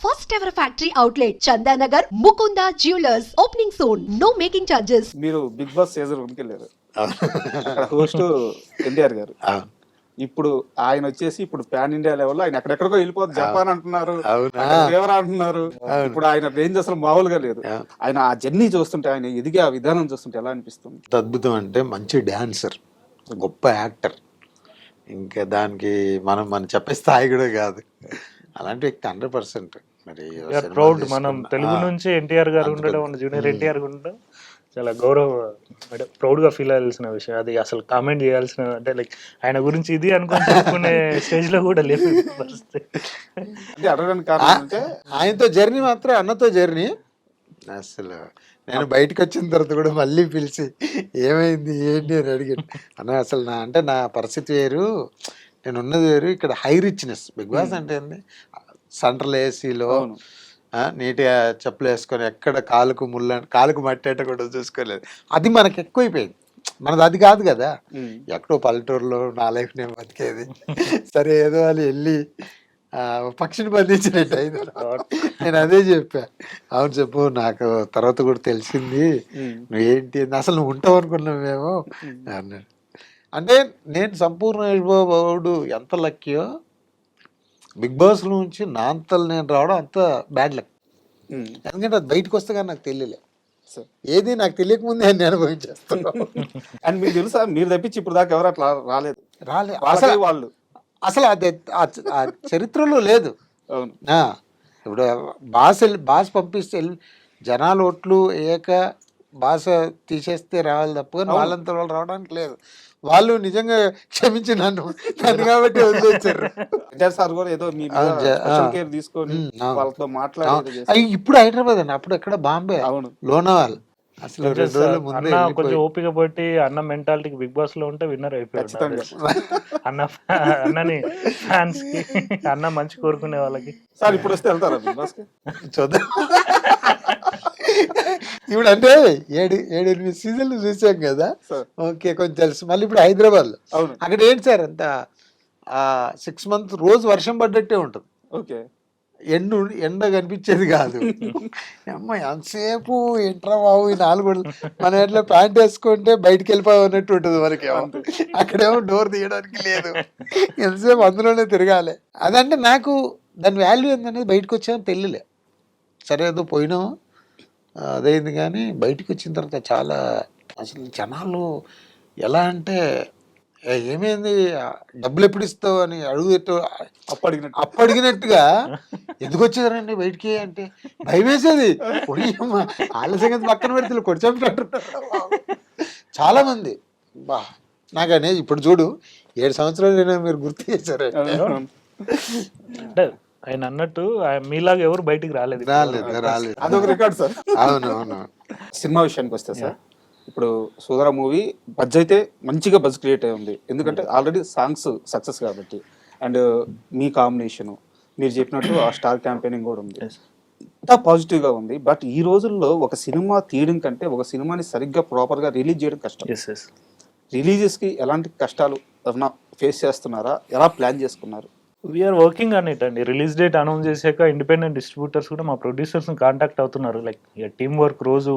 first ever factory outlet, Chandanagar, Mukunda Jewelers, opening soon. No making charges. మీరు big boss season 1కి వెళ్ళారు. అక్కడ host NTR గారు. ఇప్పుడు ఆయన వచ్చేసి ఇప్పుడు పాన్ ఇండియా లెవెల్లో ఆయన ఎక్కడెక్కడికో వెళ్ళిపోతుంది. జపాన్ అంటున్నారు, ఫేవర్ అంటున్నారు. ఇప్పుడు ఆయన రేంజ్ అసలు మామూలుగా లేదు. ఆయన ఆ జర్నీ చూస్తుంటే, ఆయన ఎదిగే ఆ విధానం చూస్తుంటే ఎలా అనిపిస్తుంది? అద్భుతం. అంటే మంచి డాన్సర్, గొప్ప యాక్టర్, ఇంకా దానికి మనం చెప్పే స్థాయి కూడా కాదు. అలాంటి వ్యక్తి 100%. మరి ప్రౌడ్. మనం తెలుగు నుంచి ఎన్టీఆర్ గారు ఉండడం, జూనియర్ ఎన్టీఆర్ ఉండడం చాలా గౌరవ, ప్రౌడ్ గా ఫీల్ అవ్వాల్సిన విషయం. అది అసలు కామెంట్ చేయాల్సిన, అంటే లైక్ ఆయన గురించి ఇది అనుకుని చెప్పుకునే స్టేజ్ లో కూడా లేదు పరిస్థితి. ఆయనతో జర్నీ మాత్రం, అన్నతో జర్నీ అసలు నేను బయటకు వచ్చిన తర్వాత కూడా మళ్ళీ పిలిచి ఏమైంది ఏంటి అని అడిగాను. అన్న అసలు నా పరిస్థితి వేరు, నేను ఉన్నది వేరు. ఇక్కడ హై రిచ్నెస్. బిగ్ బాస్ అంటే ఏంది, సెంట్రల్ ఏసీలో నీట్గా చెప్పులు వేసుకొని ఎక్కడ కాలుకు మట్టేట కూడా చూసుకోలేదు. అది మనకి ఎక్కువైపోయింది. మనది అది కాదు కదా. ఎక్కడో పల్లెటూరులో నా లైఫ్ నేను బతికేది. సరే ఏదో వాళ్ళు వెళ్ళి పక్షిని బంధించినట్టు అయింది. నేను అదే చెప్పా. అవును చెప్పు, నాకు తర్వాత కూడా తెలిసింది నువ్వేంటి, అసలు నువ్వు ఉంటావు అనుకున్నావు మేము అన్నాడు. అంటే నేను సంపూర్ణ వైభవుడు ఎంత లక్కీయో, బిగ్ బాస్ నుంచి నా అంతలు నేను రావడం అంత బ్యాడ్ లక్. ఎందుకంటే అది బయటకు వస్తే కానీ నాకు తెలియలే. ఏది నాకు తెలియకముందే నేను అనుభవించేస్తాను. అండ్ మీకు తెలుసా, మీరు తప్పించి ఇప్పుడు దాకా ఎవరు అట్లా రాలేదు. వాళ్ళు అసలు అది ఆ చరిత్రలో లేదు. ఇప్పుడు బాస్ పంపిస్తే జనాలు ఓట్లు ఏక భాష తీసేస్తే రావాలి తప్ప వాళ్ళంతా వాళ్ళు రావడానికి లేదు. వాళ్ళు నిజంగా క్షమించి నన్ను కాబట్టి వదిలేచ్చారు. ఇప్పుడు హైదరాబాద్ అండి, అప్పుడు ఎక్కడ బాంబే, లోనావాల్. అసలు 2 రోజుల ముందే కొంచెం ఓపిక పట్టి అన్న మెంటాలిటీకి బిగ్ బాస్ లో ఉంటే విన్నర్ అయిపోయాడు. అన్నని ఫ్యాన్స్ కి, అన్న మంచి కోరుకునే వాళ్ళకి. సార్ ఇప్పుడు వస్తే వెళ్తారా బిగ్ బాస్ కి? చూద్దాం. ఇప్పుడు అంటే 7-8 సీజన్లు చూసాం కదా, ఓకే కొంచెం తెలుసు. మళ్ళీ ఇప్పుడు హైదరాబాద్ లో అక్కడ ఏంటి సార్, అంత 6 months రోజు వర్షం పడ్డట్టే ఉంటుంది. ఓకే, ఎండ కనిపించేది కాదు. అమ్మాయి ఎంతసేపు ఎంట్రా బాబు ఈ 4 మనం ఎట్లా ప్యాంట్ వేసుకుంటే బయటికి వెళ్ళిపోవన్నట్టు ఉంటుంది మనకి. అక్కడేమో డోర్ తీయడానికి లేదు, ఎంతసేపు అందులోనే తిరగాలి. అదంటే నాకు దాని వాల్యూ ఏందనేది బయటకు వచ్చామని తెలియలే. సరే ఏదో పోయినాం అదైంది, కానీ బయటకు వచ్చిన తర్వాత చాలా అసలు జనాలు ఎలా అంటే, ఏమైంది డబ్బులు ఎప్పుడు ఇస్తావు అని అప్పడిగినట్టుగా ఎందుకు వచ్చేదారండి బయటికి అంటే భయం వేసేది. వాళ్ళ సంగతి పక్కన పెడితే కొంచెం చాలా మంది. బా నాకు అనేది ఇప్పుడు చూడు 7 సంవత్సరాలు మీరు గుర్తు చేశారు. అంటే ఆయన అన్నట్టు మీలాగా ఎవరు బయటికి రాలేదు. అదొక రికార్డ్ సార్. అవును. సినిమా విషయానికి వస్తే సార్, ఇప్పుడు సోదర మూవీ బజ్ అయితే మంచిగా బజ్ క్రియేట్ అయి ఉంది. ఎందుకంటే ఆల్రెడీ సాంగ్స్ సక్సెస్ కాబట్టి, అండ్ మీ కాంబినేషన్ మీరు చెప్పినట్టు ఆ స్టార్ క్యాంపెయినింగ్ కూడా ఉంది, అంతా పాజిటివ్గా ఉంది. బట్ ఈ రోజుల్లో ఒక సినిమా తీయడం కంటే ఒక సినిమాని సరిగ్గా ప్రాపర్గా రిలీజ్ చేయడం కష్టం. రిలీజెస్కి ఎలాంటి కష్టాలు ఏమన్నా ఫేస్ చేస్తున్నారా, ఎలా ప్లాన్ చేసుకున్నారు? వీఆర్ వర్కింగ్ ఆన్ ఇట్ అండి. రిలీజ్ డేట్ అనౌన్స్ చేశాక ఇండిపెండెంట్ డిస్ట్రిబ్యూటర్స్ కూడా మా ప్రొడ్యూసర్స్ని కాంటాక్ట్ అవుతున్నారు. లైక్ టీమ్ వర్క్ రోజు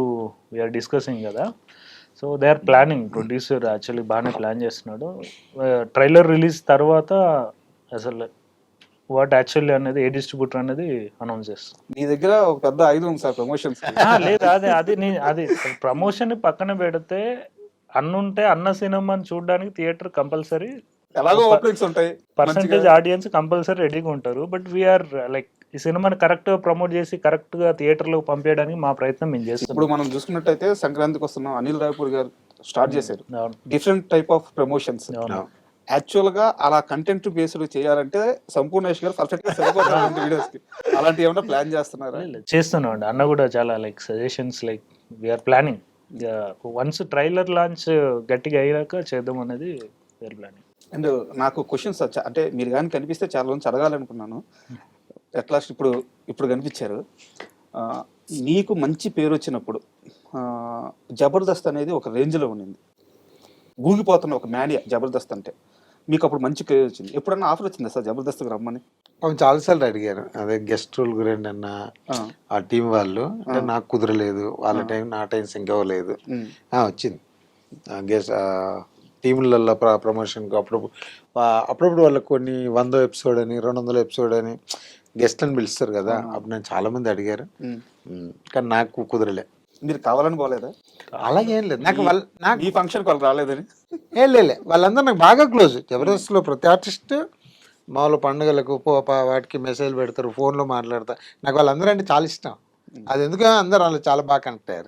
వీఆర్ డిస్కసింగ్ కదా. So they are planning. Producer actually బాగానే ప్లాన్ చేస్తున్నాడు. ట్రైలర్ రిలీజ్ తర్వాత అసలు వాట్ యాక్చువల్లీ అనేది ఏ డిస్ట్రిబ్యూటర్ అనేది అనౌన్స్ చేస్తాం. మీ దగ్గర ఒక పెద్ద ఐదు ఉంది సార్ ప్రమోషన్స్. లేదు, అది ప్రమోషన్ పక్కన పెడితే అన్నుంటే అన్న సినిమాని చూడడానికి theatre compulsory, percentage audience compulsory రెడీగా ఉంటారు. బట్ వీఆర్ లైక్ ఈ సినిమాని కరెక్ట్ గా ప్రమోట్ చేసి కరెక్ట్ గా థియేటర్ లో పంపించడానికి మా ప్రయత్నం మేము చేస్తాం. ఇప్పుడు మనం చూసుకున్నట్టయితే సంక్రాంతికి వస్తున్నాం, అనిల్ రాయపూర్ గారు స్టార్ట్ చేశారు different type of promotions. Actual గా అలా కంటెంట్ బేస్డ్ చేయాలంటే సంపూర్ణేష్ గారు పర్ఫెక్ట్ గా సరిపోతారు వీడియోస్ కి. అలాంటి ఏమైనా ప్లాన్ చేస్తున్నారా? చేస్తున్నాం అండి. అన్న కూడా చాలా like suggestions, like we're planning. Once trailer launch గట్టిగా అయ్యాక చేద్దాం అనేది వీఆర్ ప్లానింగ్. అండ్ నాకు క్వశ్చన్స్ వచ్చా, అంటే మీరు కానీ కనిపిస్తే చాలా మంది అడగాలనుకున్నాను. ఎట్లా ఇప్పుడు కనిపించారు, నీకు మంచి పేరు వచ్చినప్పుడు జబర్దస్త్ అనేది ఒక రేంజ్లో ఉండింది, ఊగిపోతున్న ఒక మేనియా జబర్దస్త్ అంటే. మీకు అప్పుడు మంచి క్రేజ్ వచ్చింది. ఎప్పుడన్నా ఆఫర్ వచ్చిందా సార్ జబర్దస్త్కి రమ్మని? అవును, చాలాసార్లు అడిగారు, అదే గెస్ట్ రోల్ గురండి అన్న ఆ, ఆ టీం వాళ్ళు. అంటే నాకు కుదరలేదు, వాళ్ళ టైం నా టైం సింక్ అవ్వలేదు. ఉమ్, వచ్చింది గెస్ట్ టీంలలో ప్రమోషన్కి అప్పుడప్పుడు వాళ్ళకి కొన్ని 100 ఎపిసోడ్ అని 200 ఎపిసోడ్ అని గెస్ట్లను పిలుస్తారు కదా, అప్పుడు నేను చాలా మంది అడిగారు. ఉమ్. కానీ నాకు కుదరలే. మీరు కావాలని పోలేదా అలాగేం లేదు, నాకు నాకు ఈ ఫంక్షన్కి వాళ్ళు రాలేదని? లే వాళ్ళందరూ నాకు బాగా క్లోజ్. జబర్దస్త్లో ప్రతి ఆర్టిస్ట్ మామూలు పండుగలకు వాటికి మెసేజ్ పెడతారు, ఫోన్లో మాట్లాడతారు. నాకు వాళ్ళందరూ అంటే చాలా ఇష్టం. అది ఎందుకు అందరూ వాళ్ళు చాలా బాగా కనెక్ట్ అయ్యారు.